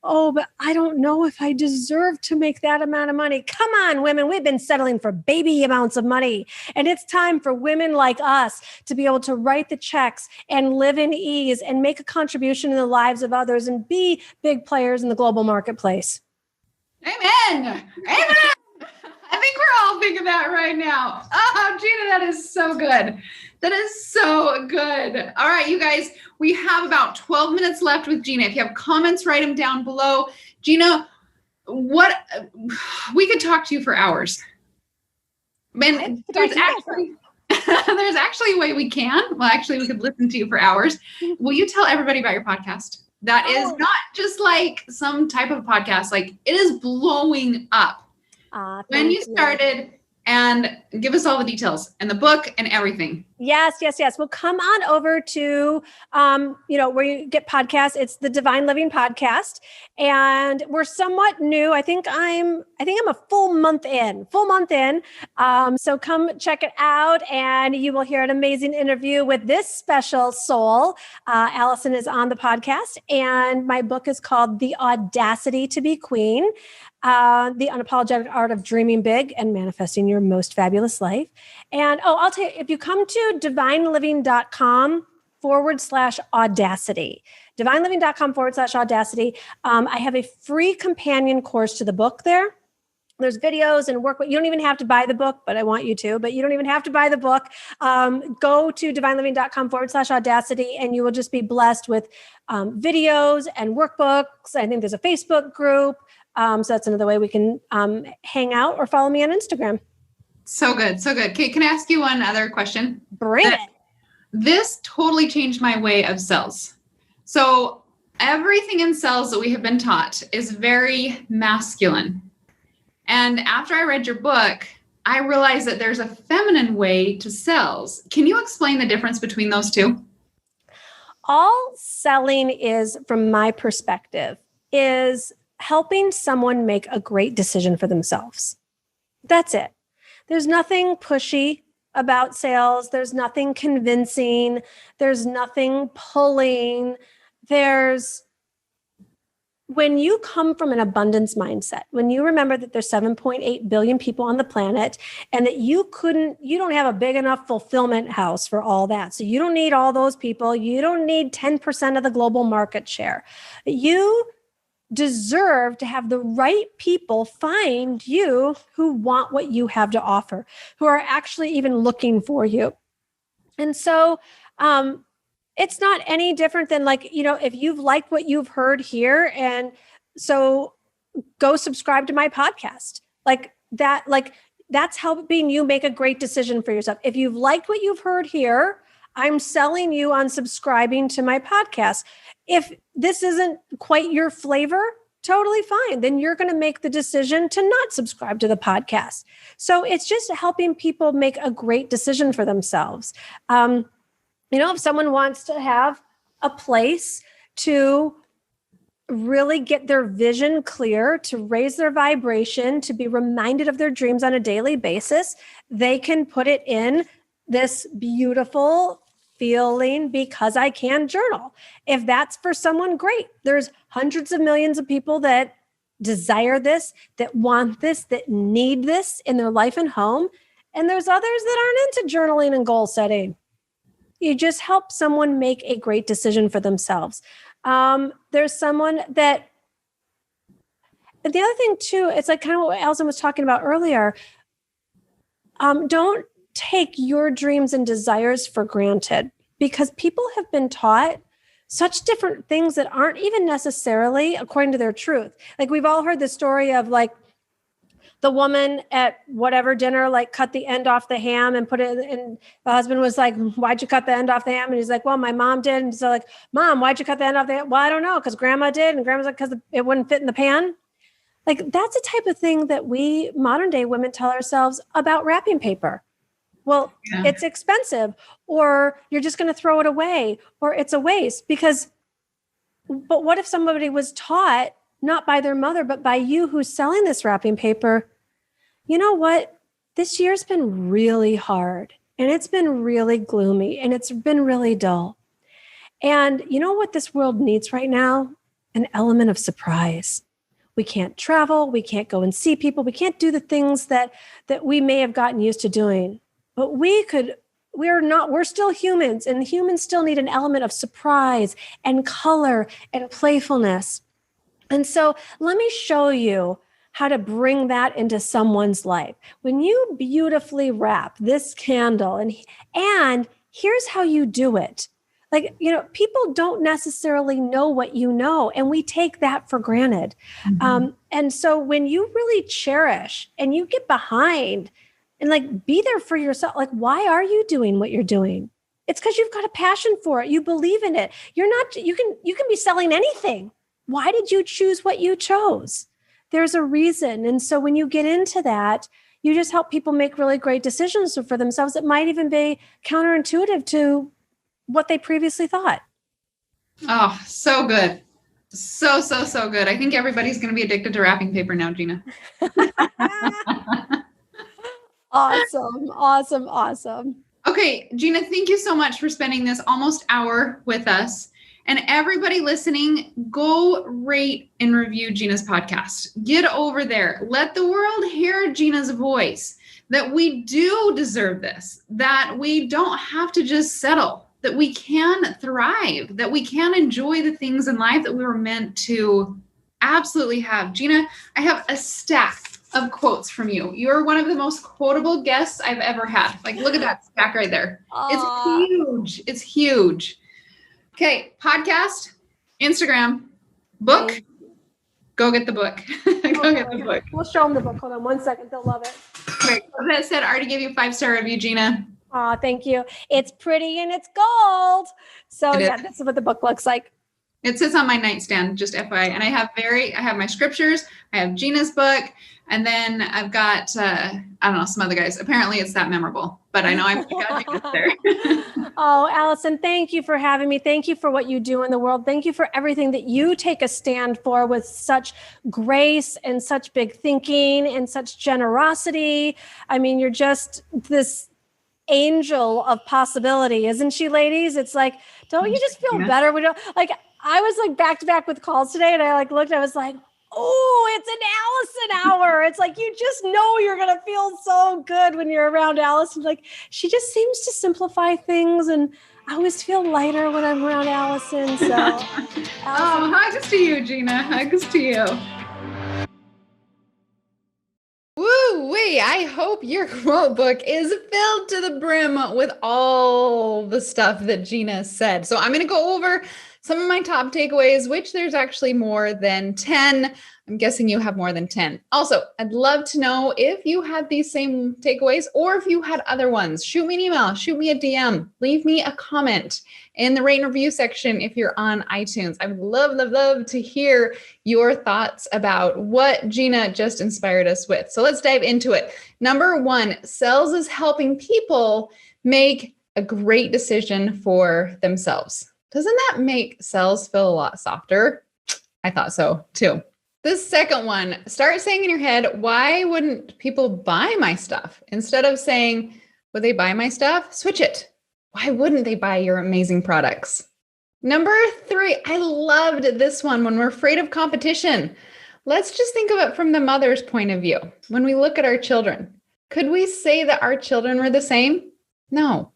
oh, but I don't know if I deserve to make that amount of money. Come on, women. We've been settling for baby amounts of money. And it's time for women like us to be able to write the checks and live in ease and make a contribution in the lives of others and be big players in the global marketplace. Amen. Amen. I think we're all thinking that right now. Oh, Gina, that is so good. That is so good. All right, you guys, we have about 12 minutes left with Gina. If you have comments, write them down below. Gina, we could talk to you for hours. Man, there's actually a way we can. Well, actually, we could listen to you for hours. Will you tell everybody about your podcast? That is not just like some type of podcast. Like, it is blowing up. When you started, and give us all the details and the book and everything. Yes. Well, come on over to, where you get podcasts. It's the Divine Living Podcast. And we're somewhat new. I think I'm a full month in. So come check it out and you will hear an amazing interview with this special soul. Alison is on the podcast and my book is called The Audacity to Be Queen. The Unapologetic Art of Dreaming Big and Manifesting Your Most Fabulous Life. And I'll tell you, if you come to divineliving.com/audacity, divineliving.com/audacity, I have a free companion course to the book there. There's videos and work. You don't even have to buy the book, but I want you to, but you don't even have to buy the book. Go to divineliving.com/audacity and you will just be blessed with videos and workbooks. I think there's a Facebook group. So that's another way we can hang out or follow me on Instagram. So good. Okay, can I ask you one other question? Bring it. This totally changed my way of cells. So everything in cells that we have been taught is very masculine. And after I read your book, I realized that there's a feminine way to cells. Can you explain the difference between those two? All selling is, from my perspective, is helping someone make a great decision for themselves. That's it. There's nothing pushy about sales. There's nothing convincing. There's nothing pulling. There's when you come from an abundance mindset, when you remember that there's 7.8 billion people on the planet and that you don't have a big enough fulfillment house for all that. So you don't need all those people. You don't need 10% of the global market share. You deserve to have the right people find you who want what you have to offer, who are actually even looking for you. And so, it's not any different than if you've liked what you've heard here, and so go subscribe to my podcast. That's helping you make a great decision for yourself. If you've liked what you've heard here, I'm selling you on subscribing to my podcast. If this isn't quite your flavor, totally fine. Then you're going to make the decision to not subscribe to the podcast. So it's just helping people make a great decision for themselves. If someone wants to have a place to really get their vision clear, to raise their vibration, to be reminded of their dreams on a daily basis, they can put it in this beautiful feeling because I can journal. If that's for someone, great. There's hundreds of millions of people that desire this, that want this, that need this in their life and home. And there's others that aren't into journaling and goal setting. You just help someone make a great decision for themselves. There's someone that, the other thing too, it's like kind of what Alison was talking about earlier. Don't take your dreams and desires for granted, because people have been taught such different things that aren't even necessarily according to their truth. Like we've all heard the story of the woman at whatever dinner, cut the end off the ham and put it in, and the husband was like, why'd you cut the end off the ham? And he's like, well, my mom did. And so Mom, why'd you cut the end off the ham? Well, I don't know, because grandma did. And grandma's like, because it wouldn't fit in the pan. That's a type of thing that we modern day women tell ourselves about wrapping paper. Well, yeah, it's expensive, or you're just going to throw it away, or it's a waste but what if somebody was taught not by their mother, but by you who's selling this wrapping paper? You know what? This year's been really hard, and it's been really gloomy, and it's been really dull. And you know what this world needs right now? An element of surprise. We can't travel. We can't go and see people. We can't do the things that we may have gotten used to doing. But we're still humans, and humans still need an element of surprise and color and playfulness. And so let me show you how to bring that into someone's life. When you beautifully wrap this candle, and here's how you do it. People don't necessarily know what you know, and we take that for granted. Mm-hmm. And so when you really cherish and you get behind and be there for yourself, why are you doing what you're doing? It's because you've got a passion for it. You believe in it. You can be selling anything. Why did you choose what you chose? There's a reason. And so when you get into that, you just help people make really great decisions for themselves that might even be counterintuitive to what they previously thought. Oh, so good. So good. I think everybody's going to be addicted to wrapping paper now, Gina. Awesome. Okay, Gina, thank you so much for spending this almost hour with us. And everybody listening, go rate and review Gina's podcast. Get over there. Let the world hear Gina's voice, that we do deserve this, that we don't have to just settle, that we can thrive, that we can enjoy the things in life that we were meant to absolutely have. Gina, I have a stack of quotes from you. You're one of the most quotable guests I've ever had. Look at that stack right there. Aww. It's huge. Okay, podcast, Instagram, book. Go get the book. Get the book. We'll show them the book. Hold on 1 second. They'll love it. Great. That said, I already gave you a 5-star review, Gina. Oh, thank you. It's pretty and it's gold. So this is what the book looks like. It sits on my nightstand, just FYI. And I have my scriptures. I have Gina's book. And then I've got, some other guys. Apparently it's that memorable, but I know I've got Gina's there. Oh, Alison, thank you for having me. Thank you for what you do in the world. Thank you for everything that you take a stand for with such grace and such big thinking and such generosity. I mean, you're just this angel of possibility, isn't she, ladies? It's don't you just feel better? We don't I was like back to back with calls today, and I like looked, I was like, oh, it's an Alison hour. It's like, you just know you're going to feel so good when you're around Alison. Like, she just seems to simplify things, and I always feel lighter when I'm around Alison. So, Alison. Oh, hugs to you, Gina. Hugs to you. Woo-wee. I hope your quote book is filled to the brim with all the stuff that Gina said. So I'm going to go over some of my top takeaways, which there's actually more than 10. I'm guessing you have more than 10. Also, I'd love to know if you had these same takeaways or if you had other ones. Shoot me an email, shoot me a DM, leave me a comment in the rate and review section if you're on iTunes. I would love to hear your thoughts about what Gina just inspired us with. So let's dive into it. Number 1, sales is helping people make a great decision for themselves. Doesn't that make sales feel a lot softer? I thought so too. The second one, start saying in your head, why wouldn't people buy my stuff? Instead of saying, would they buy my stuff? Switch it. Why wouldn't they buy your amazing products? Number 3, I loved this one. When we're afraid of competition, let's just think of it from the mother's point of view. When we look at our children, could we say that our children were the same? No.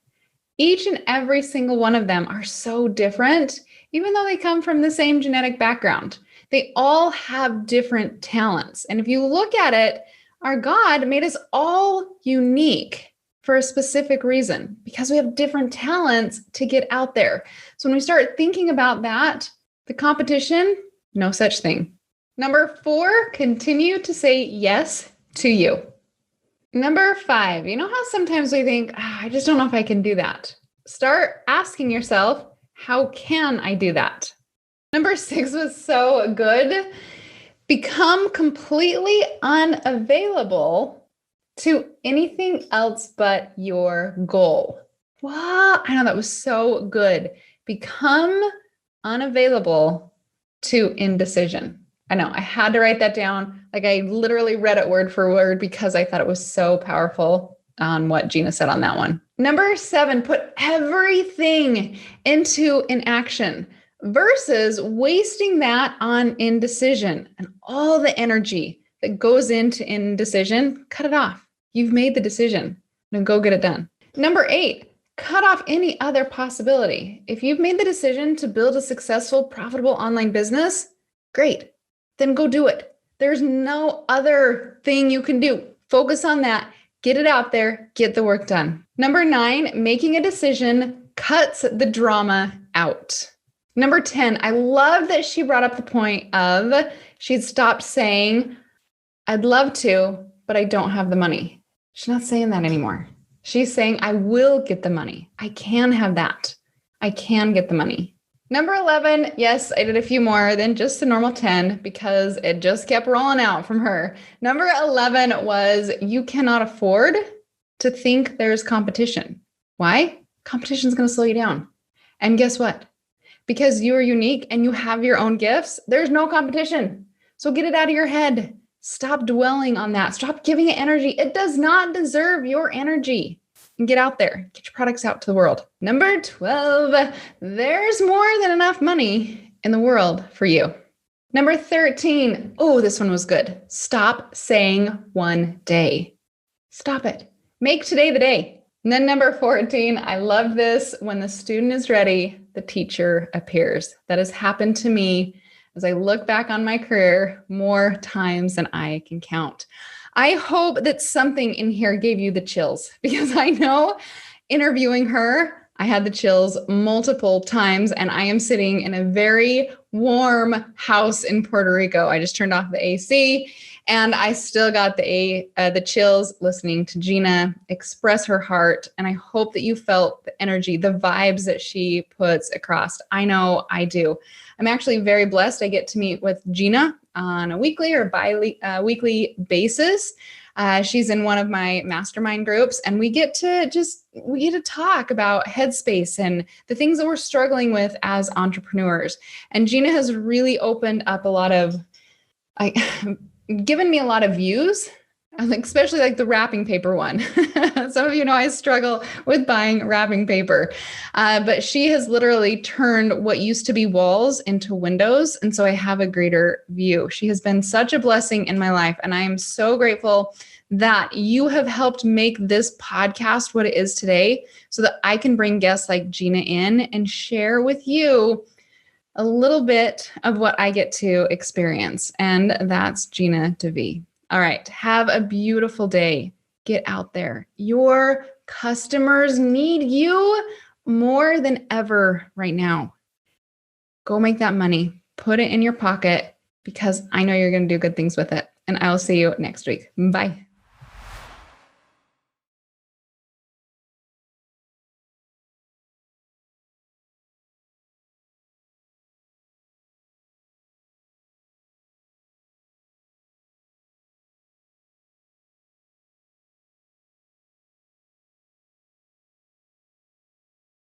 Each and every single one of them are so different, even though they come from the same genetic background. They all have different talents. And if you look at it, our God made us all unique for a specific reason, because we have different talents to get out there. So when we start thinking about that, the competition, no such thing. Number 4, continue to say yes to you. Number 5, you know how sometimes we think, I just don't know if I can do that. Start asking yourself, how can I do that? Number 6 was so good. Become completely unavailable to anything else but your goal. Wow, I know that was so good. Become unavailable to indecision. I know, I had to write that down. Like, I literally read it word for word because I thought it was so powerful on what Gina said on that one. Number 7, put everything into an action versus wasting that on indecision and all the energy that goes into indecision. Cut it off. You've made the decision. Now go get it done. Number 8, cut off any other possibility. If you've made the decision to build a successful, profitable online business, great. Then go do it. There's no other thing you can do. Focus on that. Get it out there. Get the work done. Number 9, making a decision cuts the drama out. Number 10, I love that she brought up the point of she'd stopped saying, I'd love to, but I don't have the money. She's not saying that anymore. She's saying, I will get the money. I can have that. I can get the money. Number 11, yes, I did a few more than just the normal 10 because it just kept rolling out from her. Number 11 was you cannot afford to think there's competition. Why? Competition is going to slow you down. And guess what? Because you're unique and you have your own gifts, there's no competition. So get it out of your head. Stop dwelling on that. Stop giving it energy. It does not deserve your energy. And get out there. Get your products out to the world. Number 12, there's more than enough money in the world for you. Number 13, oh, this one was good. Stop saying one day. Stop it. Make today the day. And then number 14, I love this. When the student is ready, the teacher appears. That has happened to me as I look back on my career more times than I can count. I hope that something in here gave you the chills, because I know interviewing her, I had the chills multiple times, and I am sitting in a very warm house in Puerto Rico. I just turned off the AC and I still got the chills listening to Gina express her heart. And I hope that you felt the energy, the vibes that she puts across. I know I do. I'm actually very blessed. I get to meet with Gina on a weekly or bi-weekly basis. She's in one of my mastermind groups, and we get to talk about headspace and the things that we're struggling with as entrepreneurs. And Gina has really opened up given me a lot of views especially like the wrapping paper one. Some of you know I struggle with buying wrapping paper, but she has literally turned what used to be walls into windows. And so I have a greater view. She has been such a blessing in my life. And I am so grateful that you have helped make this podcast what it is today so that I can bring guests like Gina in and share with you a little bit of what I get to experience. And that's Gina DeVee. All right. Have a beautiful day. Get out there. Your customers need you more than ever right now. Go make that money. Put it in your pocket because I know you're going to do good things with it. And I will see you next week. Bye.